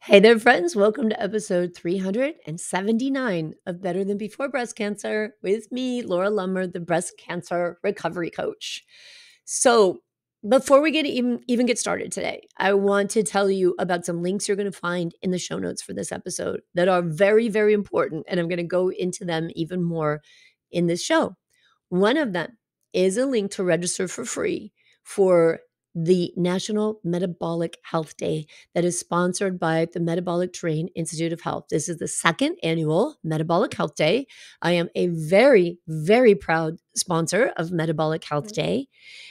Hey there, friends. Welcome to episode 379 of Better Than Before Breast Cancer with me, Laura Lummer, the breast cancer recovery coach. So, before we even get started today, I want to tell you about some links you're going to find in the show notes for this episode that are very, very important. And I'm going to go into them even more in this show. One of them is a link to register for free for the National Metabolic Health Day that is sponsored by the Metabolic Terrain Institute of Health. This is the second annual Metabolic Health Day. I am a very, very proud sponsor of Metabolic Health Day,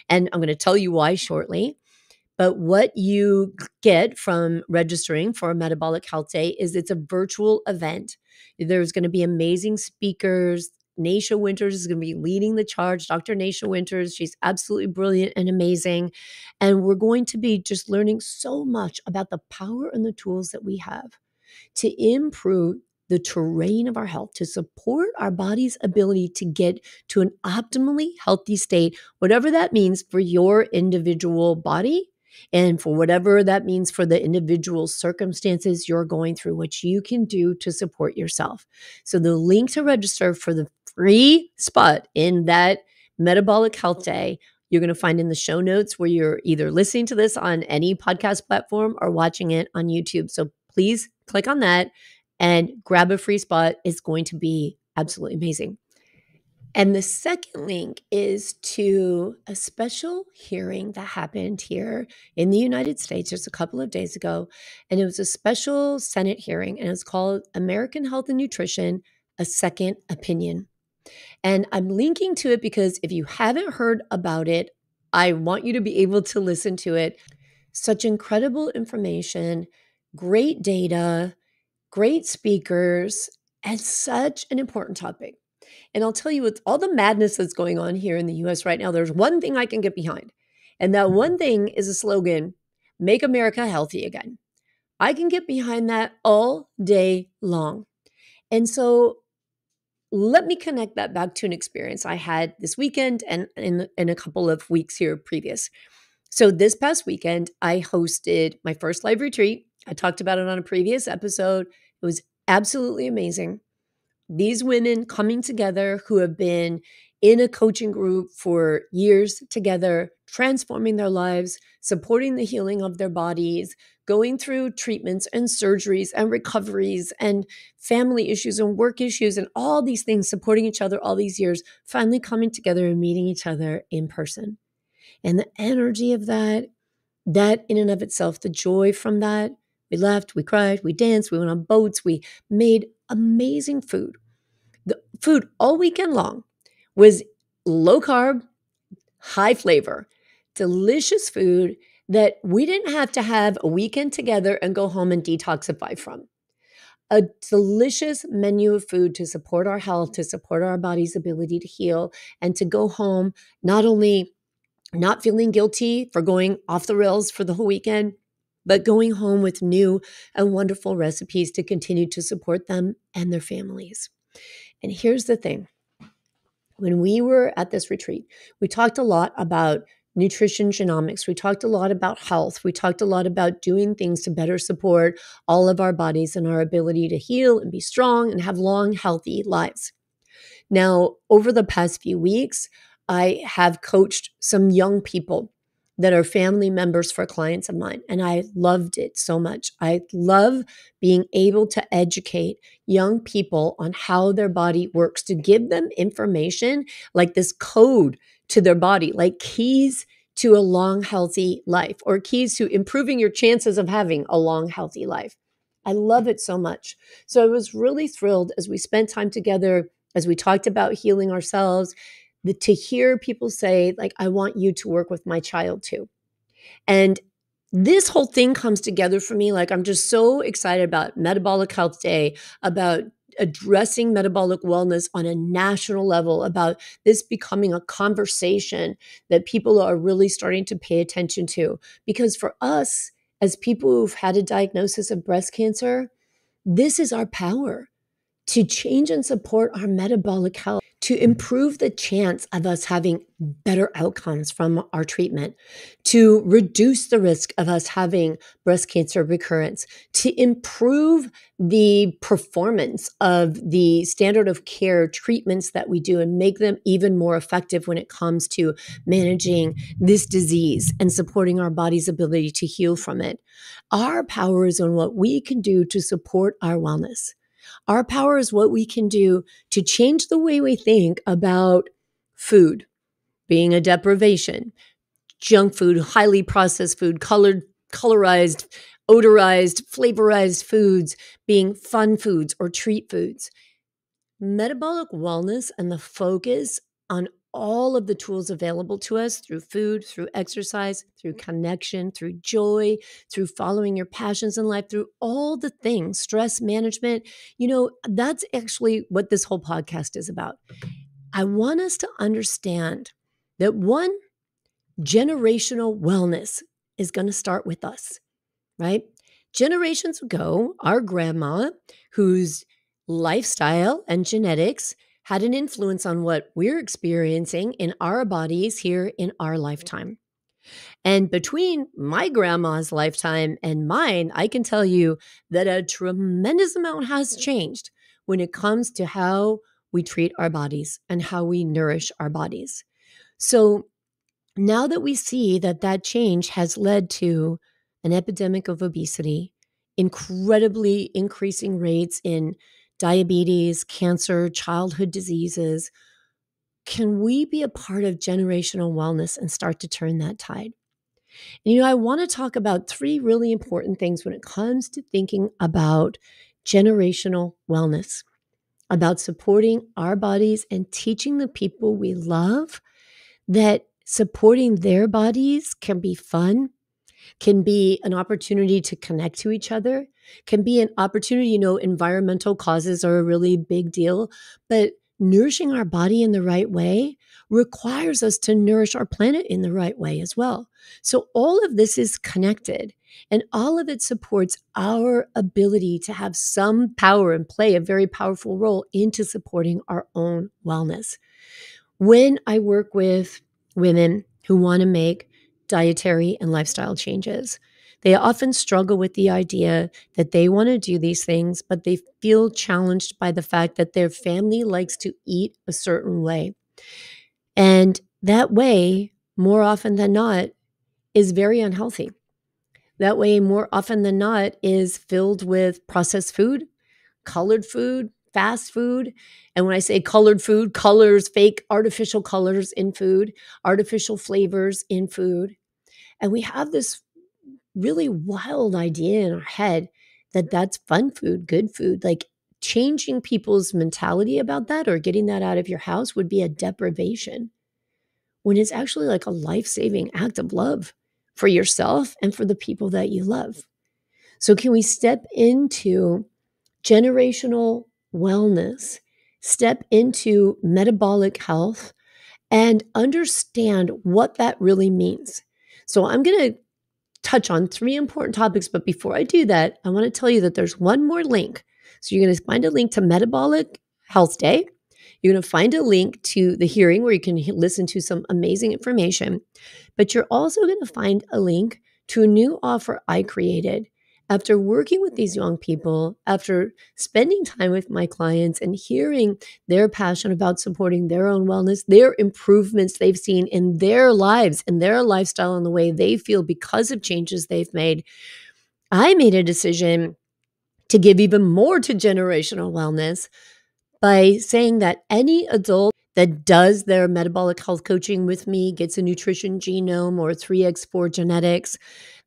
and I'm going to tell you why shortly. But what you get from registering for a Metabolic Health Day is it's a virtual event. There's going to be amazing speakers. Naisha Winters is going to be leading the charge. Dr. Naisha Winters, she's absolutely brilliant and amazing. And we're going to be just learning so much about the power and the tools that we have to improve the terrain of our health, to support our body's ability to get to an optimally healthy state, whatever that means for your individual body and for whatever that means for the individual circumstances you're going through, what you can do to support yourself. So the link to register for the free spot in that Metabolic Health Day, you're going to find in the show notes where you're either listening to this on any podcast platform or watching it on YouTube. So please click on that and grab a free spot. It's going to be absolutely amazing. And the second link is to a special hearing that happened here in the United States just a couple of days ago. And it was a special Senate hearing, and it's called American Health and Nutrition, a Second Opinion. And I'm linking to it because if you haven't heard about it, I want you to be able to listen to it. Such incredible information, great data, great speakers, and such an important topic. And I'll tell you, with all the madness that's going on here in the US right now, there's one thing I can get behind. And that one thing is a slogan, Make America Healthy Again. I can get behind that all day long. And so let me connect that back to an experience I had this weekend and in a couple of weeks here previous. So this past weekend, I hosted my first live retreat. I talked about it on a previous episode. It was absolutely amazing. These women coming together who have been in a coaching group for years together, transforming their lives, supporting the healing of their bodies, going through treatments and surgeries and recoveries and family issues and work issues and all these things, supporting each other all these years, finally coming together and meeting each other in person. And the energy of that in and of itself, the joy from that, we laughed, we cried, we danced, we went on boats, we made amazing food. The food all weekend long was low carb, high flavor, delicious food that we didn't have to have a weekend together and go home and detoxify from. A delicious menu of food to support our health, to support our body's ability to heal, and to go home not only not feeling guilty for going off the rails for the whole weekend, but going home with new and wonderful recipes to continue to support them and their families. And here's the thing. When we were at this retreat, we talked a lot about nutrition genomics. We talked a lot about health. We talked a lot about doing things to better support all of our bodies and our ability to heal and be strong and have long, healthy lives. Now, over the past few weeks, I have coached some young people that are family members for clients of mine, and I loved it so much. I love being able to educate young people on how their body works, to give them information like this code to their body, like keys to a long, healthy life or keys to improving your chances of having a long, healthy life. I love it so much. So I was really thrilled as we spent time together, as we talked about healing ourselves, to hear people say, like, I want you to work with my child too. And this whole thing comes together for me. Like, I'm just so excited about Metabolic Health Day, about addressing metabolic wellness on a national level, about this becoming a conversation that people are really starting to pay attention to. Because for us, as people who've had a diagnosis of breast cancer, this is our power to change and support our metabolic health. to improve the chance of us having better outcomes from our treatment, to reduce the risk of us having breast cancer recurrence, to improve the performance of the standard of care treatments that we do and make them even more effective when it comes to managing this disease and supporting our body's ability to heal from it. Our power is on what we can do to support our wellness. Our power is what we can do to change the way we think about food being a deprivation, junk food, highly processed food, colorized, odorized, flavorized foods being fun foods or treat foods. Metabolic wellness and the focus on all of the tools available to us through food, through exercise, through connection, through joy, through following your passions in life, through all the things, stress management, that's actually what this whole podcast is about. I want us to understand that one, generational wellness is going to start with us, right? Generations ago, our grandma, whose lifestyle and genetics had an influence on what we're experiencing in our bodies here in our lifetime. And between my grandma's lifetime and mine, I can tell you that a tremendous amount has changed when it comes to how we treat our bodies and how we nourish our bodies. So now that we see that that change has led to an epidemic of obesity, incredibly increasing rates in diabetes, cancer, childhood diseases, can we be a part of generational wellness and start to turn that tide? And, I want to talk about three really important things when it comes to thinking about generational wellness, about supporting our bodies and teaching the people we love that supporting their bodies can be fun, can be an opportunity to connect to each other, can be an opportunity. Environmental causes are a really big deal, but nourishing our body in the right way requires us to nourish our planet in the right way as well. So all of this is connected, and all of it supports our ability to have some power and play a very powerful role into supporting our own wellness. When I work with women who want to make dietary and lifestyle changes, they often struggle with the idea that they want to do these things, but they feel challenged by the fact that their family likes to eat a certain way. And that way, more often than not, is very unhealthy. That way, more often than not, is filled with processed food, colored food, fast food. And when I say colored food, colors, fake artificial colors in food, artificial flavors in food. And we have this really wild idea in our head that that's fun food, good food. Like changing people's mentality about that or getting that out of your house would be a deprivation, when it's actually like a life-saving act of love for yourself and for the people that you love. So can we step into generational wellness, step into metabolic health, and understand what that really means? So I'm going to touch on three important topics, but before I do that, I want to tell you that there's one more link. So you're going to find a link to Metabolic Health Day. You're going to find a link to the hearing where you can listen to some amazing information, but you're also going to find a link to a new offer I created after working with these young people, after spending time with my clients and hearing their passion about supporting their own wellness, their improvements they've seen in their lives and their lifestyle and the way they feel because of changes they've made. I made a decision to give even more to generational wellness by saying that any adult that does their metabolic health coaching with me, gets a nutrition genome or 3x4 genetics,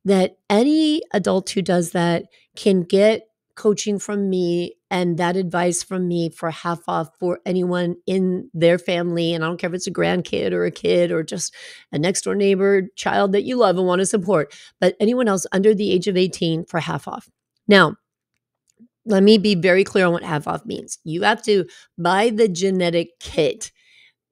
that any adult who does that can get coaching from me and that advice from me for half off for anyone in their family. And I don't care if it's a grandkid or a kid or just a next door neighbor, child that you love and want to support, but anyone else under the age of 18 for half off. Now, let me be very clear on what half off means. You have to buy the genetic kit.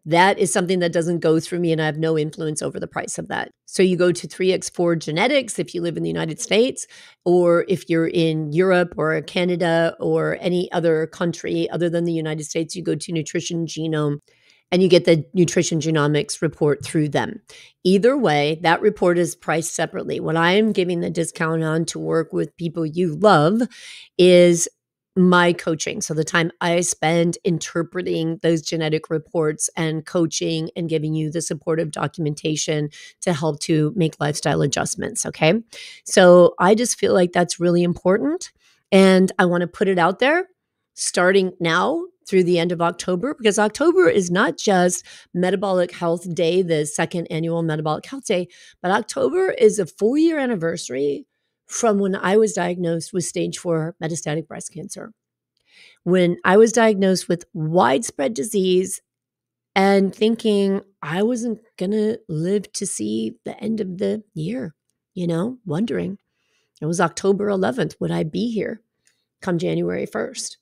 That is something that doesn't go through me, and I have no influence over the price of that. So you go to 3x4 Genetics if you live in the United States, or if you're in Europe or Canada or any other country other than the United States, you go to Nutrition Genome and you get the nutrition genomics report through them. Either way, that report is priced separately. What I am giving the discount on to work with people you love is my coaching. So the time I spend interpreting those genetic reports and coaching and giving you the supportive documentation to help to make lifestyle adjustments. Okay. So I just feel like that's really important. And I want to put it out there starting now through the end of October, because October is not just Metabolic Health Day, the second annual Metabolic Health Day, but October is a 4-year anniversary from when I was diagnosed with stage 4 metastatic breast cancer. When I was diagnosed with widespread disease and thinking I wasn't going to live to see the end of the year, wondering. It was October 11th. Would I be here come January 1st?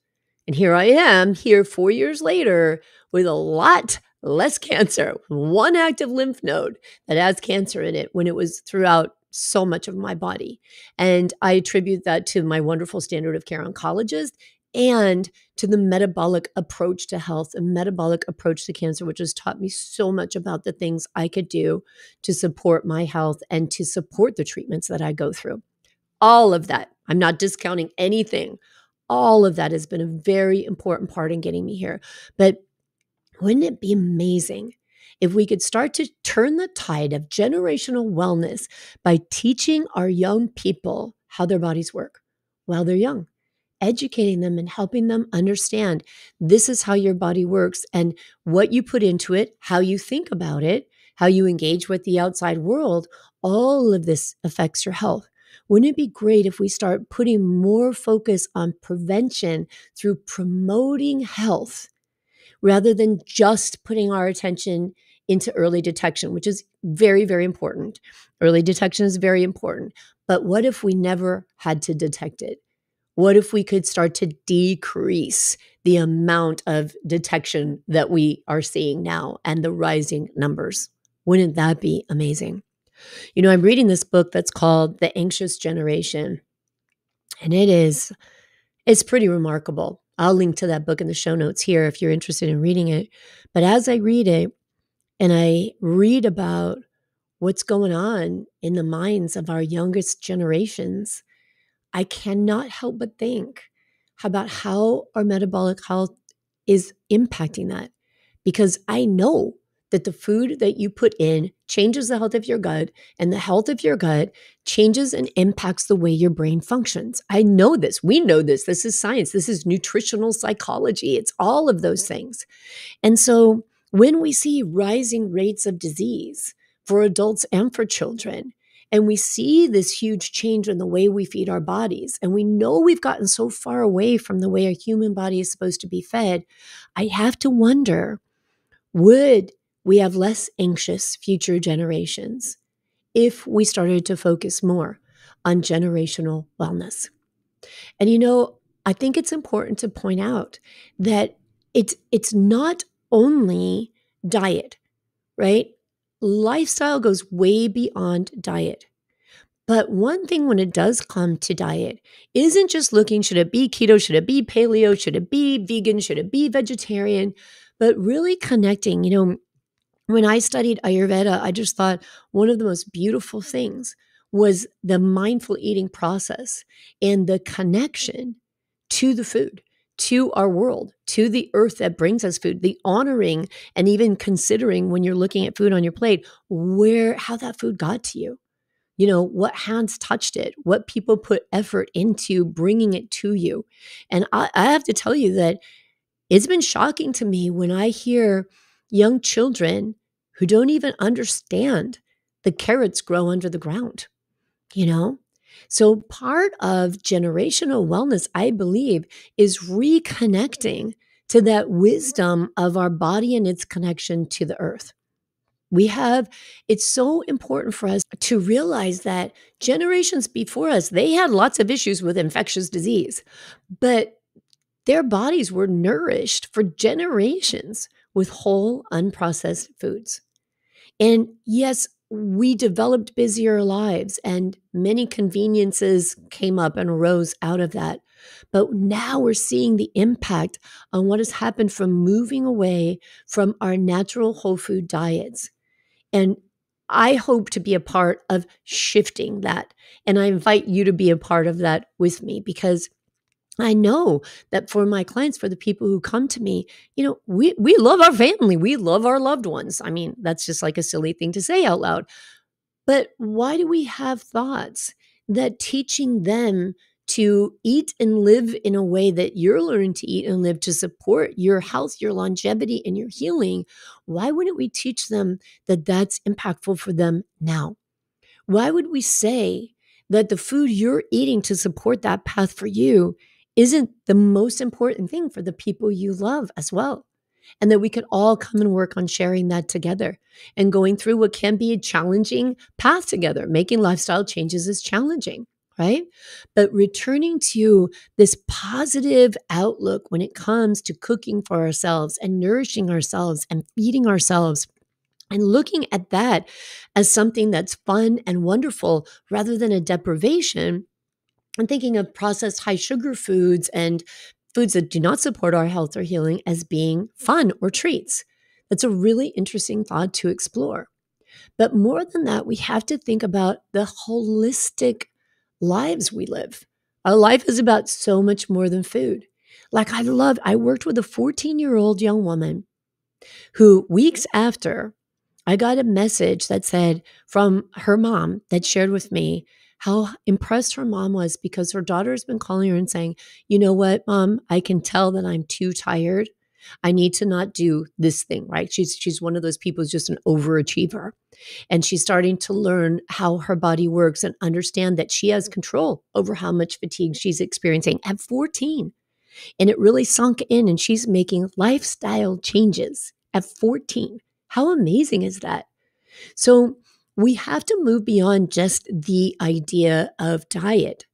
And here I am, here 4 years later, with a lot less cancer, one active lymph node that has cancer in it when it was throughout so much of my body. And I attribute that to my wonderful standard of care oncologist and to the metabolic approach to health and metabolic approach to cancer, which has taught me so much about the things I could do to support my health and to support the treatments that I go through. All of that, I'm not discounting anything. All of that has been a very important part in getting me here. But wouldn't it be amazing if we could start to turn the tide of generational wellness by teaching our young people how their bodies work while they're young, educating them and helping them understand this is how your body works and what you put into it, how you think about it, how you engage with the outside world. All of this affects your health. Wouldn't it be great if we start putting more focus on prevention through promoting health rather than just putting our attention into early detection, which is very, very important. Early detection is very important. But what if we never had to detect it? What if we could start to decrease the amount of detection that we are seeing now and the rising numbers? Wouldn't that be amazing? I'm reading this book that's called The Anxious Generation, and it's pretty remarkable. I'll link to that book in the show notes here if you're interested in reading it. But as I read it and I read about what's going on in the minds of our youngest generations, I cannot help but think about how our metabolic health is impacting that. Because I know that the food that you put in changes the health of your gut, and the health of your gut changes and impacts the way your brain functions. I know this. We know this. This is science. This is nutritional psychology. It's all of those things. And so when we see rising rates of disease for adults and for children, and we see this huge change in the way we feed our bodies, and we know we've gotten so far away from the way a human body is supposed to be fed, I have to wonder, would we have less anxious future generations if we started to focus more on generational wellness? And I think it's important to point out that it's not only diet, right? Lifestyle goes way beyond diet. But one thing when it does come to diet isn't just looking, should it be keto? Should it be paleo? Should it be vegan? Should it be vegetarian? But really connecting, when I studied Ayurveda, I just thought one of the most beautiful things was the mindful eating process and the connection to the food, to our world, to the earth that brings us food, the honoring and even considering when you're looking at food on your plate, how that food got to you. What hands touched it, what people put effort into bringing it to you. And I have to tell you that it's been shocking to me when I hear young children who don't even understand the carrots grow under the ground, you know? So part of generational wellness, I believe, is reconnecting to that wisdom of our body and its connection to the earth. It's so important for us to realize that generations before us, they had lots of issues with infectious disease, but their bodies were nourished for generations with whole, unprocessed foods. And yes, we developed busier lives and many conveniences came up and arose out of that. But now we're seeing the impact on what has happened from moving away from our natural whole food diets. And I hope to be a part of shifting that. And I invite you to be a part of that with me because I know that for my clients, for the people who come to me, we love our family. We love our loved ones. I mean, that's just like a silly thing to say out loud. But why do we have thoughts that teaching them to eat and live in a way that you're learning to eat and live to support your health, your longevity, and your healing? Why wouldn't we teach them that that's impactful for them now? Why would we say that the food you're eating to support that path for you isn't the most important thing for the people you love as well? And that we could all come and work on sharing that together and going through what can be a challenging path together. Making lifestyle changes is challenging, right? But returning to this positive outlook when it comes to cooking for ourselves and nourishing ourselves and feeding ourselves and looking at that as something that's fun and wonderful rather than a deprivation, and thinking of processed high sugar foods and foods that do not support our health or healing as being fun or treats. That's a really interesting thought to explore. But more than that, we have to think about the holistic lives we live. Our life is about so much more than food. Like I worked with a 14-year-old young woman who weeks after I got a message that said from her mom that shared with me how impressed her mom was because her daughter has been calling her and saying, you know what, mom, I can tell that I'm too tired. I need to not do this thing, right? She's one of those people who's just an overachiever. And she's starting to learn how her body works and understand that she has control over how much fatigue she's experiencing at 14. And it really sunk in, and she's making lifestyle changes at 14. How amazing is that? So we have to move beyond just the idea of diet.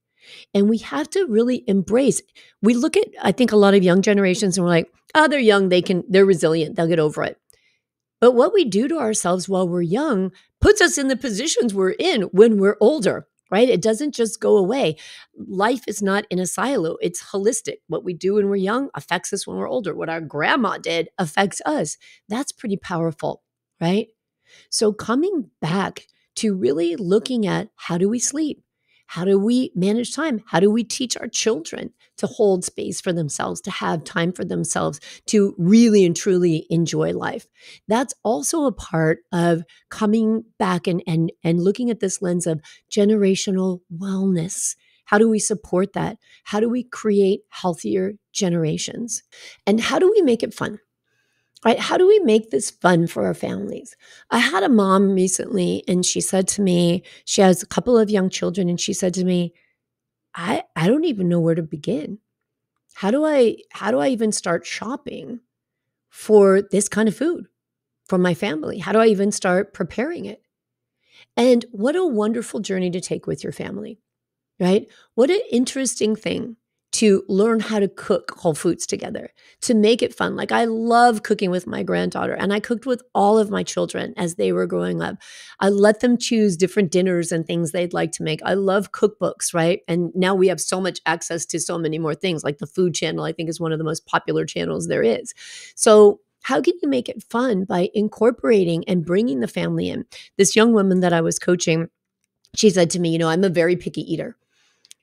And we have to really embrace. We look at, I think, a lot of young generations and we're like, oh, they're young, they're resilient, they'll get over it. But what we do to ourselves while we're young puts us in the positions we're in when we're older, right? It doesn't just go away. Life is not in a silo, it's holistic. What we do when we're young affects us when we're older. What our grandma did affects us. That's pretty powerful, right? So coming back to really looking at how do we sleep? How do we manage time? How do we teach our children to hold space for themselves, to have time for themselves, to really and truly enjoy life? That's also a part of coming back and looking at this lens of generational wellness. How do we support that? How do we create healthier generations? And how do we make it fun? Right? How do we make this fun for our families? I had a mom recently and she said to me, she has a couple of young children, and she said to me, I don't even know where to begin. How do I even start shopping for this kind of food for my family? How do I even start preparing it? And what a wonderful journey to take with your family, right? What an interesting thing to learn how to cook whole foods together, to make it fun. Like I love cooking with my granddaughter, and I cooked with all of my children as they were growing up. I let them choose different dinners and things they'd like to make. I love cookbooks, right? And now we have so much access to so many more things, like the Food Channel, I think is one of the most popular channels there is. So how can you make it fun by incorporating and bringing the family in? This young woman that I was coaching, she said to me, I'm a very picky eater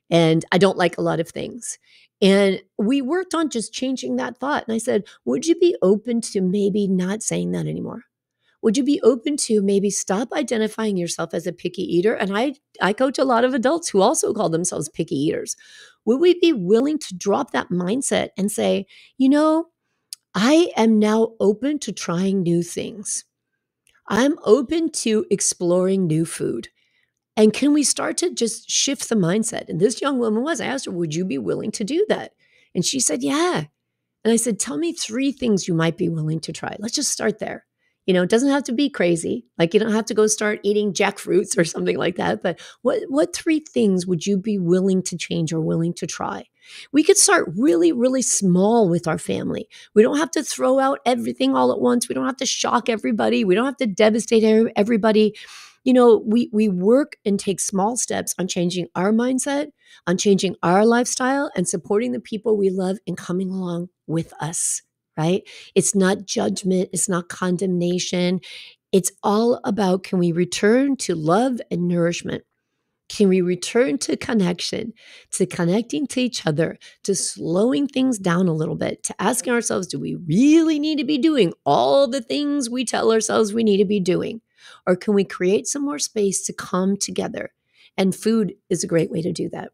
and I don't like a lot of things. And we worked on just changing that thought. And I said, would you be open to maybe not saying that anymore? Would you be open to maybe stop identifying yourself as a picky eater? And I coach a lot of adults who also call themselves picky eaters. Would we be willing to drop that mindset and say, I am now open to trying new things. I'm open to exploring new food. And can we start to just shift the mindset? And this young woman I asked her, would you be willing to do that? And she said, yeah. And I said, tell me 3 things you might be willing to try. Let's just start there. It doesn't have to be crazy. Like you don't have to go start eating jackfruits or something like that. But what three things would you be willing to change or willing to try? We could start really, really small with our family. We don't have to throw out everything all at once. We don't have to shock everybody. We don't have to devastate everybody. We work and take small steps on changing our mindset, on changing our lifestyle, and supporting the people we love and coming along with us, right? It's not judgment, it's not condemnation. It's all about, can we return to love and nourishment? Can we return to connection, to connecting to each other, to slowing things down a little bit, to asking ourselves, do we really need to be doing all the things we tell ourselves we need to be doing? Or can we create some more space to come together? And food is a great way to do that,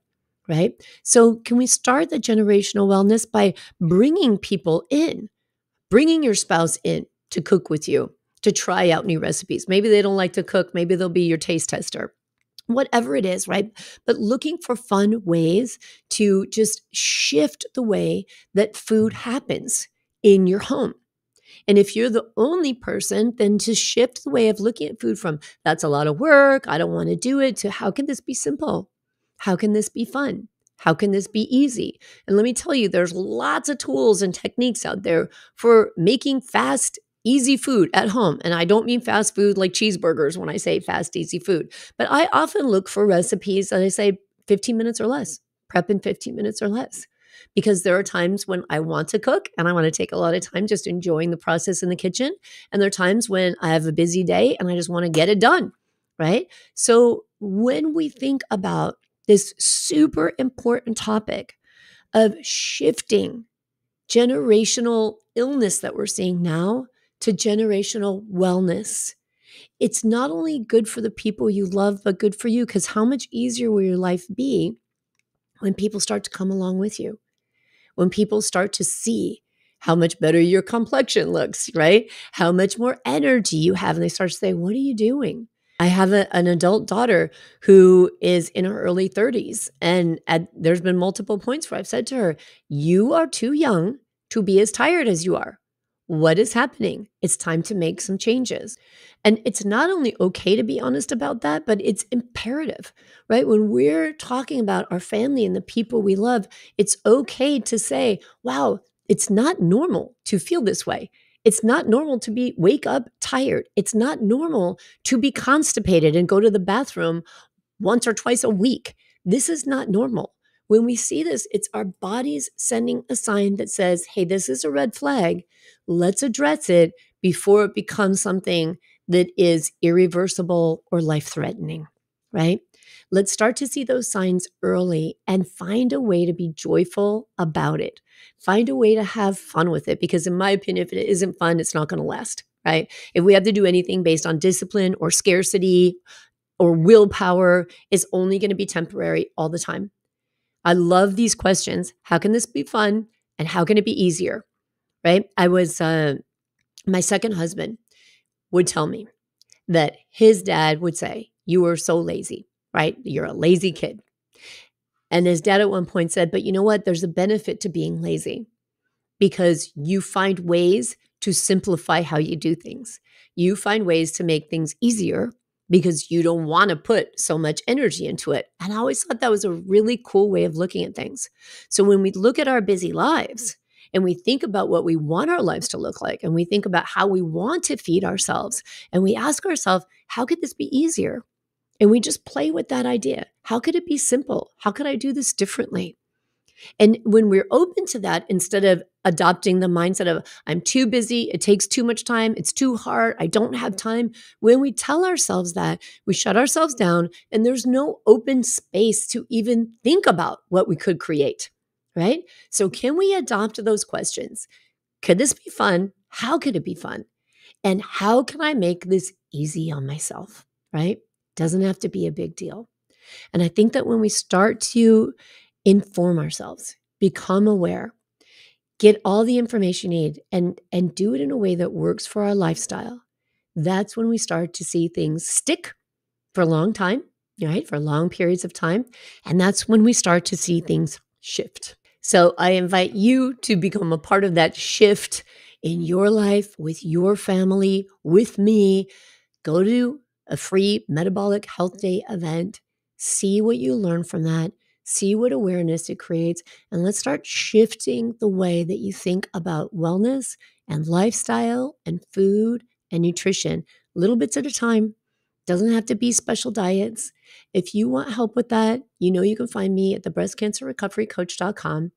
right? So, can we start the generational wellness by bringing people in, bringing your spouse in to cook with you, to try out new recipes? Maybe they don't like to cook, maybe they'll be your taste tester, whatever it is, right? But looking for fun ways to just shift the way that food happens in your home. And if you're the only person, then to shift the way of looking at food from that's a lot of work, I don't want to do it, to how can this be simple? How can this be fun? How can this be easy? And let me tell you, there's lots of tools and techniques out there for making fast, easy food at home. And I don't mean fast food like cheeseburgers when I say fast, easy food, but I often look for recipes that I say 15 minutes or less, prep in 15 minutes or less. Because there are times when I want to cook and I want to take a lot of time just enjoying the process in the kitchen. And there are times when I have a busy day and I just want to get it done, right? So when we think about this super important topic of shifting generational illness that we're seeing now to generational wellness, it's not only good for the people you love, but good for you, because how much easier will your life be when people start to come along with you? When people start to see how much better your complexion looks, right? How much more energy you have. And they start to say, what are you doing? I have an adult daughter who is in her early 30s. And there's been multiple points where I've said to her, you are too young to be as tired as you are. What is happening? It's time to make some changes. And it's not only okay to be honest about that, but it's imperative, right? When we're talking about our family and the people we love, it's okay to say, wow, it's not normal to feel this way. It's not normal to wake up tired. It's not normal to be constipated and go to the bathroom once or twice a week. This is not normal. When we see this, it's our bodies sending a sign that says, hey, this is a red flag. Let's address it before it becomes something that is irreversible or life-threatening, right? Let's start to see those signs early and find a way to be joyful about it. Find a way to have fun with it, because in my opinion, if it isn't fun, it's not going to last, right? If we have to do anything based on discipline or scarcity or willpower, it's only going to be temporary all the time. I love these questions. How can this be fun? And how can it be easier? Right? My second husband would tell me that his dad would say, you are so lazy, right? You're a lazy kid. And his dad at one point said, but you know what? There's a benefit to being lazy, because you find ways to simplify how you do things. You find ways to make things easier because you don't want to put so much energy into it. And I always thought that was a really cool way of looking at things. So when we look at our busy lives and we think about what we want our lives to look like, and we think about how we want to feed ourselves, and we ask ourselves, how could this be easier? And we just play with that idea. How could it be simple? How could I do this differently? And when we're open to that, instead of adopting the mindset of, I'm too busy, it takes too much time, it's too hard, I don't have time. When we tell ourselves that, we shut ourselves down and there's no open space to even think about what we could create, right? So can we adopt those questions? Could this be fun? How could it be fun? And how can I make this easy on myself, right? Doesn't have to be a big deal. And I think that when we start to inform ourselves, become aware, get all the information you need, and do it in a way that works for our lifestyle, that's when we start to see things stick for a long time, right? For long periods of time. And that's when we start to see things shift. So I invite you to become a part of that shift in your life, with your family, with me. Go to a free Metabolic Health Day event, see what you learn from that, see what awareness it creates, and let's start shifting the way that you think about wellness and lifestyle and food and nutrition, little bits at a time. Doesn't have to be special diets. If you want help with that, you know you can find me at thebreastcancerrecoverycoach.com.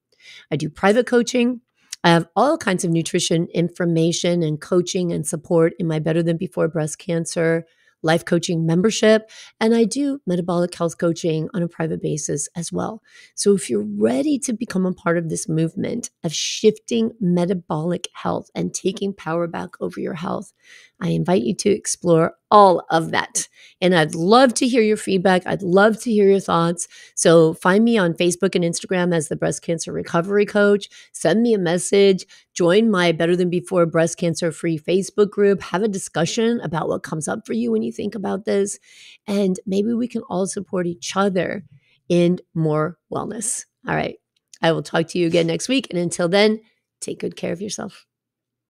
I do private coaching. I have all kinds of nutrition information and coaching and support in my Better Than Before Breast Cancer life coaching membership. And I do metabolic health coaching on a private basis as well. So if you're ready to become a part of this movement of shifting metabolic health and taking power back over your health, I invite you to explore all of that. And I'd love to hear your feedback. I'd love to hear your thoughts. So find me on Facebook and Instagram as the Breast Cancer Recovery Coach. Send me a message. Join my Better Than Before Breast Cancer Free Facebook group. Have a discussion about what comes up for you when you think about this. And maybe we can all support each other in more wellness. All right. I will talk to you again next week. And until then, take good care of yourself.